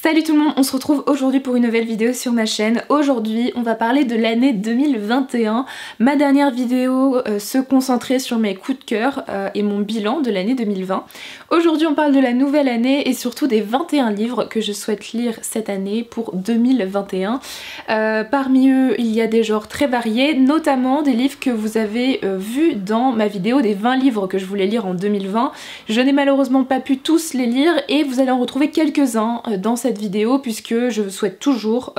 Salut tout le monde, on se retrouve aujourd'hui pour une nouvelle vidéo sur ma chaîne. Aujourd'hui on va parler de l'année 2021. Ma dernière vidéo se concentrait sur mes coups de cœur et mon bilan de l'année 2020. Aujourd'hui on parle de la nouvelle année et surtout des 21 livres que je souhaite lire cette année pour 2021. Parmi eux il y a des genres très variés, notamment des livres que vous avez vus dans ma vidéo des 20 livres que je voulais lire en 2020. Je n'ai malheureusement pas pu tous les lire et vous allez en retrouver quelques-uns dans cette vidéo puisque je souhaite toujours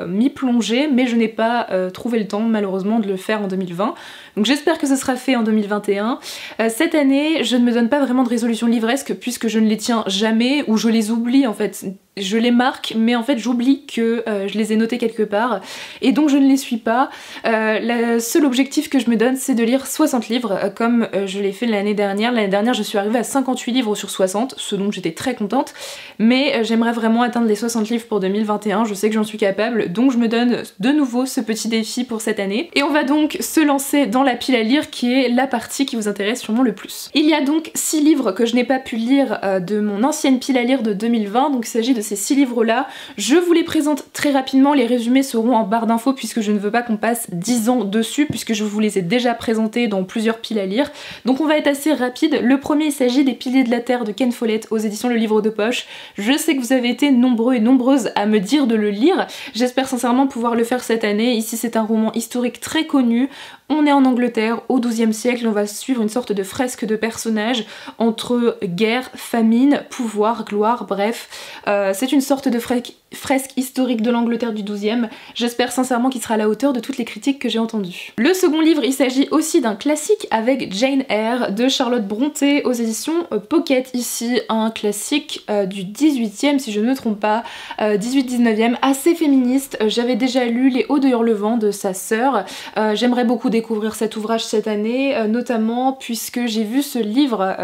m'y plonger, mais je n'ai pas trouvé le temps malheureusement de le faire en 2020. Donc j'espère que ce sera fait en 2021. Cette année je ne me donne pas vraiment de résolution livresque puisque je ne les tiens jamais ou je les oublie en fait. Je les marque mais en fait j'oublie que je les ai notés quelque part et donc je ne les suis pas. Le seul objectif que je me donne c'est de lire 60 livres comme je l'ai fait l'année dernière. L'année dernière je suis arrivée à 58 livres sur 60, ce dont j'étais très contente, mais j'aimerais vraiment atteindre les 60 livres pour 2021, je sais que j'en suis capable, donc je me donne de nouveau ce petit défi pour cette année. Et on va donc se lancer dans la pile à lire qui est la partie qui vous intéresse sûrement le plus. Il y a donc 6 livres que je n'ai pas pu lire de mon ancienne pile à lire de 2020, donc il s'agit de ces 6 livres là. Je vous les présente très rapidement, les résumés seront en barre d'infos puisque je ne veux pas qu'on passe 10 ans dessus puisque je vous les ai déjà présentés dans plusieurs piles à lire. Donc on va être assez rapide. Le premier il s'agit des Piliers de la Terre de Ken Follett aux éditions Le Livre de Poche. Je sais que vous avez été nombreux et nombreuses à me dire de le lire, j'espère sincèrement pouvoir le faire cette année. Ici c'est un roman historique très connu. On est en Angleterre au XIIe siècle, on va suivre une sorte de fresque de personnages entre guerre, famine, pouvoir, gloire, bref. C'est une sorte de fresque historique de l'Angleterre du XIIe. J'espère sincèrement qu'il sera à la hauteur de toutes les critiques que j'ai entendues. Le second livre, il s'agit aussi d'un classique avec Jane Eyre de Charlotte Brontë aux éditions Pocket. Ici un classique du 18e si je ne me trompe pas, 18-19e, assez féministe. J'avais déjà lu Les Hauts de Hurlevent de sa sœur. J'aimerais beaucoup découvrir cet ouvrage cette année, notamment puisque j'ai vu ce livre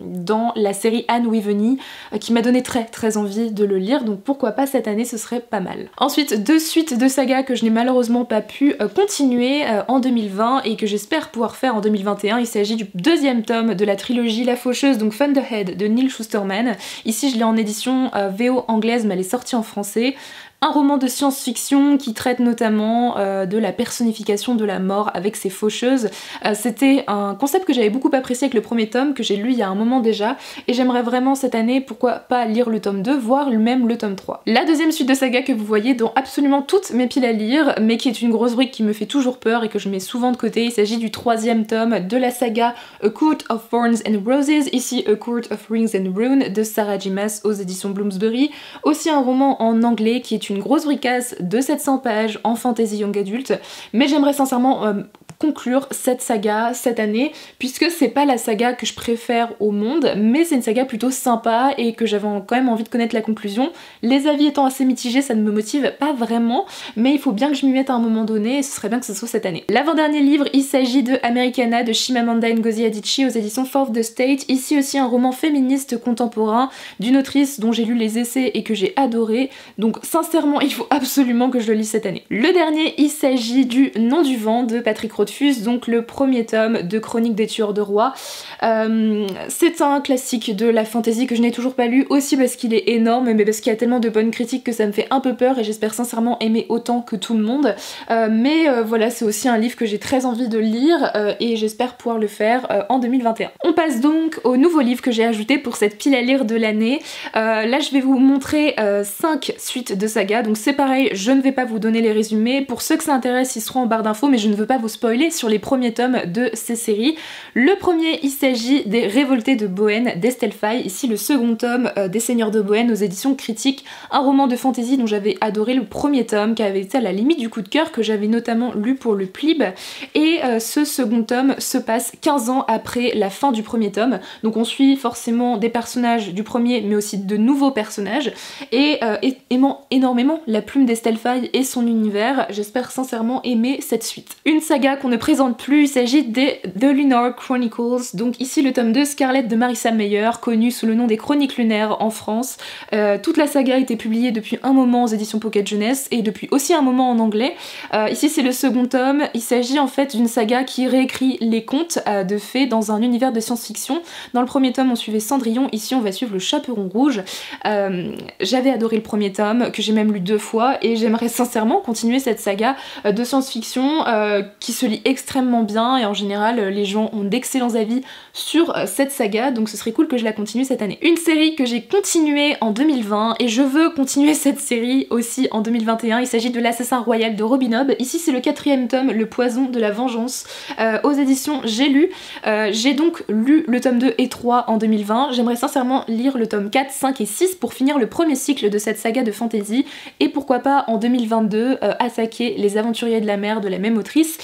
dans la série Anne Wiveney qui m'a donné très envie de le lire, donc pourquoi pas cette année, ce serait pas mal. Ensuite, deux suites de sagas que je n'ai malheureusement pas pu continuer en 2020 et que j'espère pouvoir faire en 2021. Il s'agit du deuxième tome de la trilogie La Faucheuse, donc Thunderhead de Neal Shusterman. Ici je l'ai en édition VO anglaise mais elle est sortie en français. Un roman de science-fiction qui traite notamment de la personnification de la mort avec ses faucheuses. C'était un concept que j'avais beaucoup apprécié avec le premier tome, que j'ai lu il y a un moment déjà, et j'aimerais vraiment cette année, pourquoi pas lire le tome 2, voire même le tome 3. La deuxième suite de saga que vous voyez dans absolument toutes mes piles à lire, mais qui est une grosse brique qui me fait toujours peur et que je mets souvent de côté, il s'agit du troisième tome de la saga A Court of Thorns and Roses, ici A Court of Rings and Runes de Sarah J. Maas aux éditions Bloomsbury. Aussi un roman en anglais qui est une grosse bricasse de 700 pages en fantasy young adulte, mais j'aimerais sincèrement conclure cette saga cette année puisque c'est pas la saga que je préfère au monde, mais c'est une saga plutôt sympa et que j'avais quand même envie de connaître la conclusion. Les avis étant assez mitigés, ça ne me motive pas vraiment, mais il faut bien que je m'y mette à un moment donné et ce serait bien que ce soit cette année. L'avant-dernier livre, il s'agit de Americana de Chimamanda Ngozi Adichie aux éditions Fourth Estate. Ici aussi un roman féministe contemporain d'une autrice dont j'ai lu les essais et que j'ai adoré, donc sincèrement il faut absolument que je le lise cette année. Le dernier, il s'agit du Nom du vent de Patrick Rothfuss, donc le premier tome de Chroniques des tueurs de rois. C'est un classique de la fantasy que je n'ai toujours pas lu, aussi parce qu'il est énorme, mais parce qu'il y a tellement de bonnes critiques que ça me fait un peu peur et j'espère sincèrement aimer autant que tout le monde. Voilà, c'est aussi un livre que j'ai très envie de lire et j'espère pouvoir le faire en 2021. On passe donc au nouveau livre que j'ai ajouté pour cette pile à lire de l'année. Là je vais vous montrer 5 suites de saga, donc c'est pareil, je ne vais pas vous donner les résumés. Pour ceux que ça intéresse, ils seront en barre d'infos, mais je ne veux pas vous spoiler sur les premiers tomes de ces séries. Le premier, il s'agit des Révoltés de Bohême d'Estelle Faye, ici le second tome des Seigneurs de Bohême aux éditions Critiques, un roman de fantasy dont j'avais adoré le premier tome, qui avait été à la limite du coup de cœur, que j'avais notamment lu pour le Plib, et ce second tome se passe 15 ans après la fin du premier tome, donc on suit forcément des personnages du premier mais aussi de nouveaux personnages, et aimant énormément la plume d'Estelle Faye et son univers, j'espère sincèrement aimer cette suite. Une saga qu'on ne présente plus, il s'agit des The Lunar Chronicles, donc ici le tome 2 Scarlet de Marissa Meyer, connue sous le nom des Chroniques lunaires en France. Toute la saga a été publiée depuis un moment aux éditions Pocket Jeunesse et depuis aussi un moment en anglais. Ici c'est le second tome, il s'agit en fait d'une saga qui réécrit les contes de fées dans un univers de science-fiction. Dans le premier tome on suivait Cendrillon, ici on va suivre le Chaperon Rouge. J'avais adoré le premier tome, que j'ai même lu 2 fois, et j'aimerais sincèrement continuer cette saga de science-fiction qui se lit extrêmement bien, et en général les gens ont d'excellents avis sur cette saga, donc ce serait cool que je la continue cette année. Une série que j'ai continuée en 2020, et je veux continuer cette série aussi en 2021, il s'agit de l'Assassin Royal de Robin Hobb. Ici c'est le 4e tome, Le Poison de la Vengeance, aux éditions J'ai lu. J'ai donc lu le tome 2 et 3 en 2020, j'aimerais sincèrement lire le tome 4, 5 et 6 pour finir le premier cycle de cette saga de fantasy, et pourquoi pas en 2022 attaquer Les Aventuriers de la Mer de la même autrice.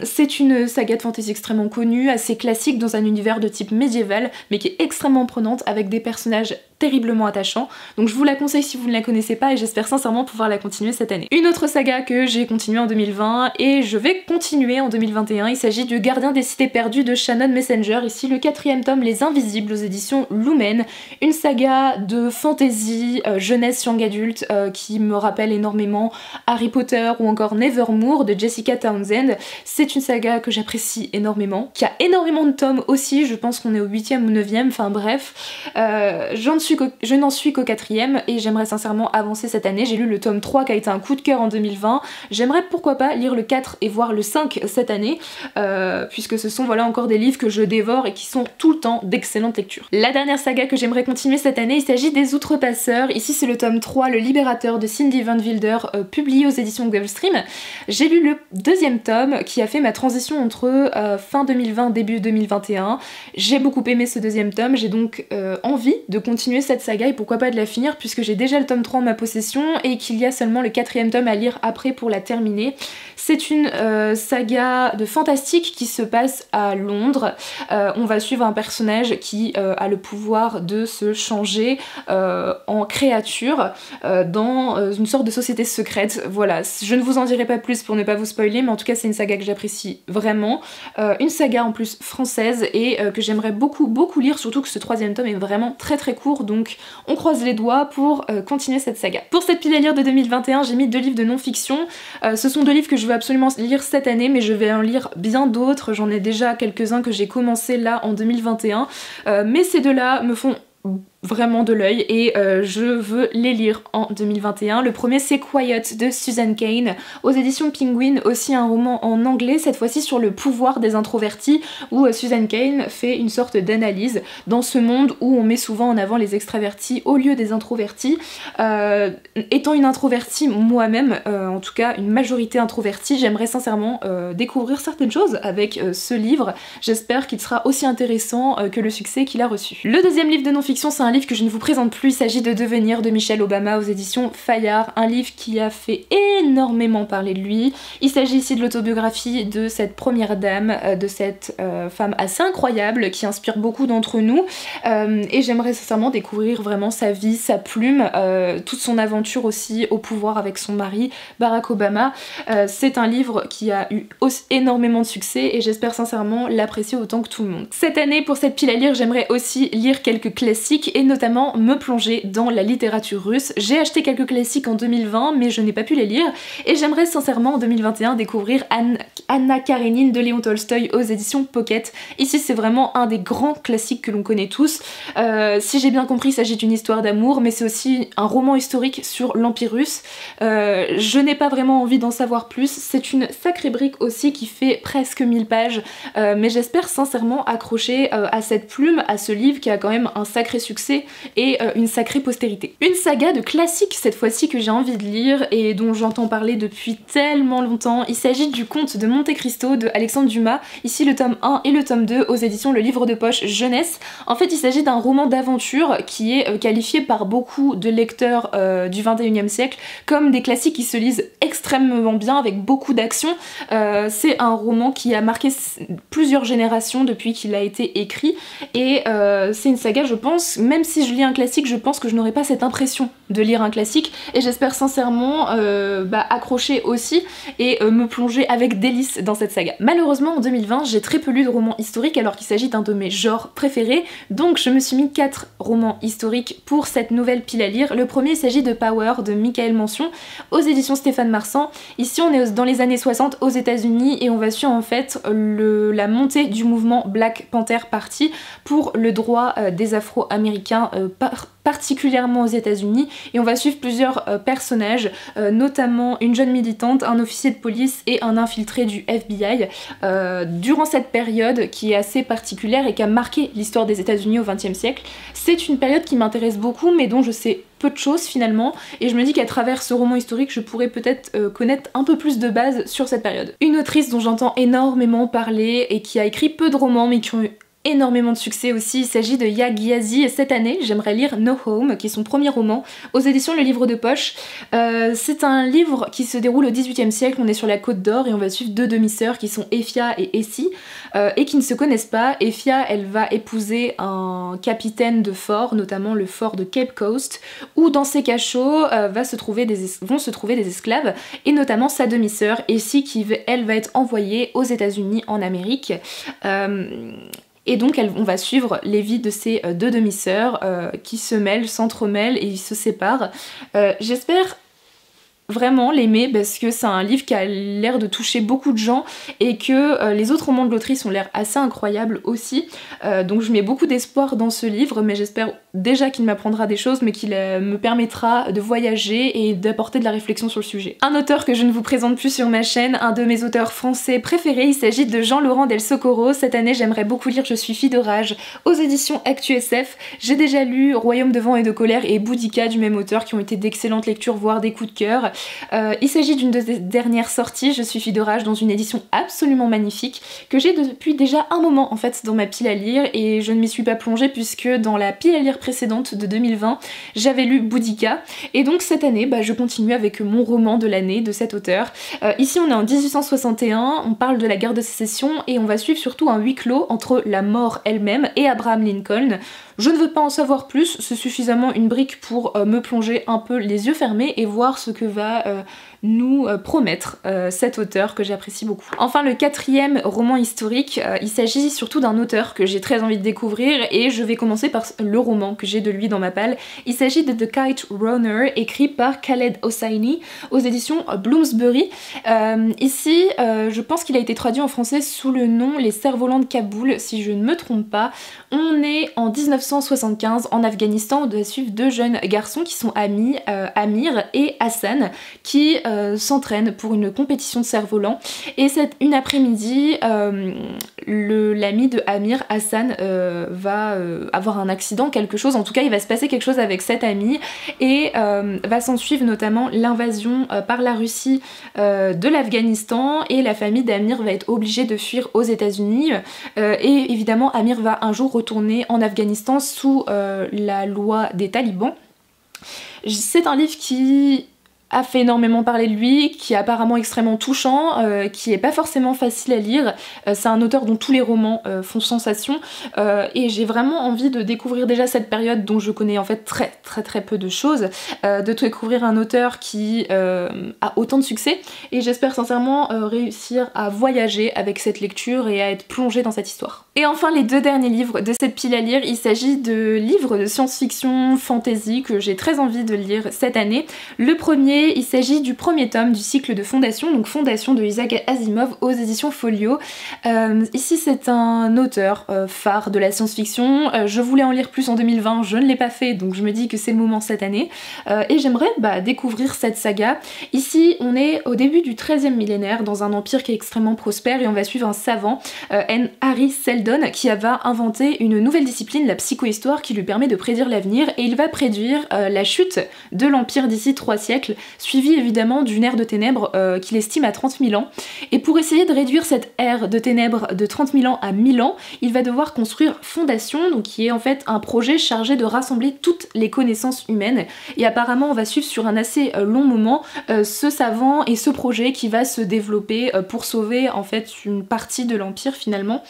C'est une saga de fantasy extrêmement connue, assez classique dans un univers de type médiéval, mais qui est extrêmement prenante avec des personnages terriblement attachants, donc je vous la conseille si vous ne la connaissez pas, et j'espère sincèrement pouvoir la continuer cette année. Une autre saga que j'ai continuée en 2020 et je vais continuer en 2021, il s'agit du Gardien des Cités Perdues de Shannon Messenger, ici le 4e tome Les Invisibles aux éditions Lumen, une saga de fantasy jeunesse young adulte qui me rappelle énormément Harry Potter ou encore Nevermore de Jessica Townsend. C'est une saga que j'apprécie énormément, qui a énormément de tomes aussi, je pense qu'on est au 8e ou 9e, enfin bref, je n'en suis qu'au 4e et j'aimerais sincèrement avancer cette année. J'ai lu le tome 3 qui a été un coup de cœur en 2020, j'aimerais pourquoi pas lire le 4 et voir le 5 cette année, puisque ce sont voilà encore des livres que je dévore et qui sont tout le temps d'excellentes lectures. La dernière saga que j'aimerais continuer cette année, il s'agit des Outrepasseurs. Ici c'est le tome 3, Le Libérateur de Cindy Van Wilder, publié aux éditions Gulfstream. J'ai lu le 2e tome qui a fait ma transition entre fin 2020 début 2021. J'ai beaucoup aimé ce 2e tome, j'ai donc envie de continuer cette saga et pourquoi pas de la finir, puisque j'ai déjà le tome 3 en ma possession et qu'il y a seulement le 4e tome à lire après pour la terminer. C'est une saga de fantastique qui se passe à Londres. On va suivre un personnage qui a le pouvoir de se changer en créature dans une sorte de société secrète. Voilà, je ne vous en dirai pas plus pour ne pas vous spoiler, mais en tout cas c'est une saga que j'apprécie vraiment. Une saga en plus française et que j'aimerais beaucoup lire, surtout que ce 3e tome est vraiment très court, donc on croise les doigts pour continuer cette saga. Pour cette pile à lire de 2021, j'ai mis 2 livres de non-fiction. Ce sont 2 livres que je veux absolument lire cette année, mais je vais en lire bien d'autres. J'en ai déjà quelques-uns que j'ai commencé là en 2021, mais ces 2-là me font vraiment de l'œil et je veux les lire en 2021. Le premier c'est Quiet de Susan Cain aux éditions Penguin, aussi un roman en anglais, cette fois-ci sur le pouvoir des introvertis, où Susan Cain fait une sorte d'analyse dans ce monde où on met souvent en avant les extravertis au lieu des introvertis. Étant une introvertie moi-même, en tout cas une majorité introvertie, j'aimerais sincèrement découvrir certaines choses avec ce livre. J'espère qu'il sera aussi intéressant que le succès qu'il a reçu. Le 2e livre de non-fiction, c'est un livre que je ne vous présente plus, il s'agit de Devenir de Michelle Obama aux éditions Fayard, un livre qui a fait énormément parler de lui. Il s'agit ici de l'autobiographie de cette première dame, de cette femme assez incroyable qui inspire beaucoup d'entre nous, et j'aimerais sincèrement découvrir vraiment sa vie, sa plume, toute son aventure aussi au pouvoir avec son mari Barack Obama. C'est un livre qui a eu énormément de succès et j'espère sincèrement l'apprécier autant que tout le monde. Cette année, pour cette pile à lire, j'aimerais aussi lire quelques classiques et notamment me plonger dans la littérature russe. J'ai acheté quelques classiques en 2020 mais je n'ai pas pu les lire et j'aimerais sincèrement en 2021 découvrir Anna Karénine de Léon Tolstoï aux éditions Pocket. Ici c'est vraiment un des grands classiques que l'on connaît tous. Si j'ai bien compris, il s'agit d'une histoire d'amour, mais c'est aussi un roman historique sur l'Empire russe. Je n'ai pas vraiment envie d'en savoir plus, c'est une sacrée brique aussi qui fait presque 1000 pages, mais j'espère sincèrement accrocher à cette plume, à ce livre qui a quand même un sacré succès et une sacrée postérité. Une saga de classiques cette fois-ci que j'ai envie de lire et dont j'entends parler depuis tellement longtemps. Il s'agit du Comte de Monte Cristo de Alexandre Dumas, ici le tome 1 et le tome 2 aux éditions Le Livre de Poche Jeunesse. En fait il s'agit d'un roman d'aventure qui est qualifié par beaucoup de lecteurs du 21e siècle comme des classiques qui se lisent extrêmement bien avec beaucoup d'action. C'est un roman qui a marqué plusieurs générations depuis qu'il a été écrit et c'est une saga, je pense, même même si je lis un classique, je pense que je n'aurai pas cette impression de lire un classique, et j'espère sincèrement accrocher aussi et me plonger avec délice dans cette saga. Malheureusement en 2020 j'ai très peu lu de romans historiques alors qu'il s'agit d'un de mes genres préférés, donc je me suis mis 4 romans historiques pour cette nouvelle pile à lire. Le premier, il s'agit de Power de Michael Mention aux éditions Stéphane Marsan. Ici on est dans les années 60 aux États-Unis et on va suivre en fait la montée du mouvement Black Panther Party pour le droit des Afro-Américains particulièrement aux États-Unis, et on va suivre plusieurs personnages, notamment une jeune militante, un officier de police et un infiltré du FBI durant cette période qui est assez particulière et qui a marqué l'histoire des États-Unis au XXe siècle. C'est une période qui m'intéresse beaucoup mais dont je sais peu de choses finalement, et je me dis qu'à travers ce roman historique je pourrais peut-être connaître un peu plus de bases sur cette période. Une autrice dont j'entends énormément parler et qui a écrit peu de romans mais qui ont eu énormément de succès aussi, il s'agit de Yaa Gyasi, et cette année j'aimerais lire No Home, qui est son premier roman, aux éditions Le Livre de Poche. C'est un livre qui se déroule au XVIIIe siècle, on est sur la Côte d'Or et on va suivre 2 demi-sœurs qui sont Effia et Essie, et qui ne se connaissent pas. Effia, elle va épouser un capitaine de fort, notamment le fort de Cape Coast, où dans ses cachots vont se trouver des esclaves, et notamment sa demi-sœur Essie qui elle va être envoyée aux États-Unis en Amérique. Et donc on va suivre les vies de ces 2 demi-sœurs qui se mêlent, s'entremêlent et ils se séparent. J'espère vraiment l'aimer parce que c'est un livre qui a l'air de toucher beaucoup de gens et que les autres romans de l'autrice ont l'air assez incroyables aussi. Donc je mets beaucoup d'espoir dans ce livre, mais j'espère déjà qu'il m'apprendra des choses mais qu'il me permettra de voyager et d'apporter de la réflexion sur le sujet. Un auteur que je ne vous présente plus sur ma chaîne, un de mes auteurs français préférés, il s'agit de Jean-Laurent Del Socorro. Cette année j'aimerais beaucoup lire Je suis fille d'orage aux éditions ActuSF. J'ai déjà lu Royaume de vent et de colère et Boudica du même auteur qui ont été d'excellentes lectures voire des coups de cœur. Il s'agit d'une de ses dernières sorties, Je suis fille d'orage, dans une édition absolument magnifique que j'ai depuis déjà un moment en fait dans ma pile à lire, et je ne m'y suis pas plongée puisque dans la pile à lire précédente de 2020 j'avais lu Boudica, et donc cette année je continue avec mon roman de l'année de cet auteur. Ici on est en 1861, on parle de la guerre de sécession et on va suivre surtout un huis clos entre la mort elle-même et Abraham Lincoln. Je ne veux pas en savoir plus, c'est suffisamment une brique pour me plonger un peu les yeux fermés et voir ce que va nous promettre cet auteur que j'apprécie beaucoup. Enfin le 4e roman historique, il s'agit surtout d'un auteur que j'ai très envie de découvrir et je vais commencer par le roman que j'ai de lui dans ma palle. Il s'agit de The Kite Runner, écrit par Khaled Hosseini aux éditions Bloomsbury. Ici je pense qu'il a été traduit en français sous le nom Les Cerfs-Volants de Kaboul si je ne me trompe pas. On est en 1975 en Afghanistan, on doit suivre 2 jeunes garçons qui sont amis, Amir et Hassan, qui s'entraînent pour une compétition de cerf-volant, et une après-midi l'ami de Amir, Hassan, va avoir un accident, quelque chose, en tout cas il va se passer quelque chose avec cet ami, et va s'en suivre notamment l'invasion par la Russie de l'Afghanistan, et la famille d'Amir va être obligée de fuir aux États-Unis, et évidemment Amir va un jour retourner en Afghanistan sous la loi des talibans. C'est un livre qui a fait énormément parler de lui, qui est apparemment extrêmement touchant, qui est pas forcément facile à lire. C'est un auteur dont tous les romans font sensation, et j'ai vraiment envie de découvrir déjà cette période dont je connais en fait très peu de choses, de découvrir un auteur qui a autant de succès, et j'espère sincèrement réussir à voyager avec cette lecture et à être plongée dans cette histoire. Et enfin les 2 derniers livres de cette pile à lire, il s'agit de livres de science-fiction fantasy que j'ai très envie de lire cette année. Le premier, il s'agit du premier tome du cycle de Fondation, donc Fondation de Isaac Asimov aux éditions Folio. Ici c'est un auteur phare de la science-fiction, je voulais en lire plus en 2020, je ne l'ai pas fait, donc je me dis que c'est le moment cette année, et j'aimerais découvrir cette saga. Ici on est au début du 13e millénaire dans un empire qui est extrêmement prospère, et on va suivre un savant, Harry Seldon, qui va inventer une nouvelle discipline, la psychohistoire, qui lui permet de prédire l'avenir, et il va prédire la chute de l'empire d'ici 3 siècles. suivi évidemment d'une ère de ténèbres qu'il estime à 30 000 ans. Et pour essayer de réduire cette ère de ténèbres de 30 000 ans à 1000 ans, il va devoir construire Fondation, donc qui est en fait un projet chargé de rassembler toutes les connaissances humaines. Et apparemment on va suivre sur un assez long moment ce savant et ce projet qui va se développer pour sauver en fait une partie de l'Empire finalement.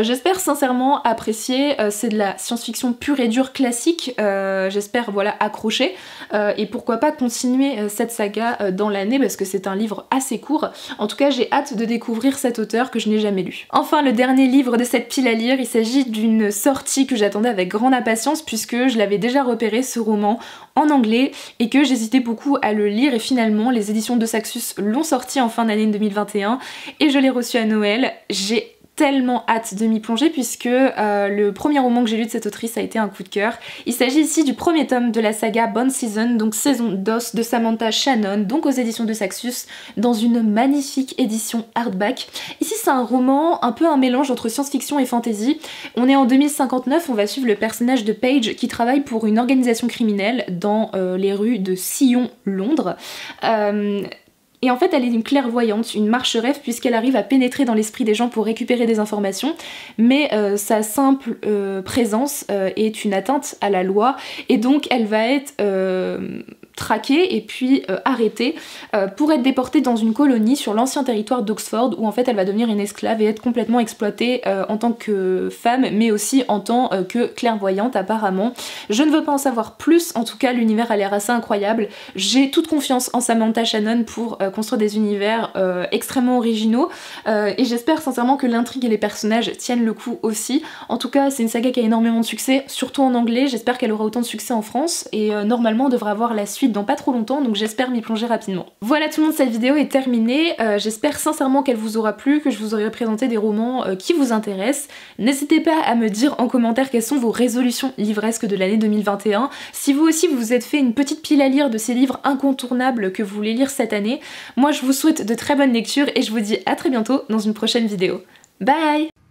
J'espère sincèrement apprécier, c'est de la science-fiction pure et dure classique, j'espère voilà accrocher et pourquoi pas continuer cette saga dans l'année parce que c'est un livre assez court. En tout cas j'ai hâte de découvrir cet auteur que je n'ai jamais lu. Enfin le dernier livre de cette pile à lire, il s'agit d'une sortie que j'attendais avec grande impatience puisque je l'avais déjà repéré ce roman en anglais et que j'hésitais beaucoup à le lire et finalement les éditions de Saxus l'ont sorti en fin d'année 2021 et je l'ai reçu à Noël. J'ai tellement hâte de m'y plonger puisque le premier roman que j'ai lu de cette autrice a été un coup de cœur. Il s'agit ici du premier tome de la saga Bone Season, donc saison d'os de Samantha Shannon, donc aux éditions de Saxus, dans une magnifique édition hardback. Ici c'est un roman, un peu un mélange entre science-fiction et fantasy. On est en 2059, on va suivre le personnage de Paige qui travaille pour une organisation criminelle dans les rues de Sillon, Londres. Et en fait elle est une clairvoyante, une marche-rêve puisqu'elle arrive à pénétrer dans l'esprit des gens pour récupérer des informations, mais sa simple présence est une atteinte à la loi et donc elle va être traquée et puis arrêtée pour être déportée dans une colonie sur l'ancien territoire d'Oxford où en fait elle va devenir une esclave et être complètement exploitée en tant que femme mais aussi en tant que clairvoyante apparemment. Je ne veux pas en savoir plus, en tout cas l'univers a l'air assez incroyable. J'ai toute confiance en Samantha Shannon pour construire des univers extrêmement originaux et j'espère sincèrement que l'intrigue et les personnages tiennent le coup aussi. En tout cas c'est une saga qui a énormément de succès, surtout en anglais, j'espère qu'elle aura autant de succès en France et normalement on devrait avoir la suite dans pas trop longtemps donc j'espère m'y plonger rapidement. Voilà tout le monde, cette vidéo est terminée, j'espère sincèrement qu'elle vous aura plu, que je vous aurai présenté des romans qui vous intéressent. N'hésitez pas à me dire en commentaire quelles sont vos résolutions livresques de l'année 2021. Si vous aussi vous vous êtes fait une petite pile à lire de ces livres incontournables que vous voulez lire cette année, moi je vous souhaite de très bonnes lectures et je vous dis à très bientôt dans une prochaine vidéo. Bye!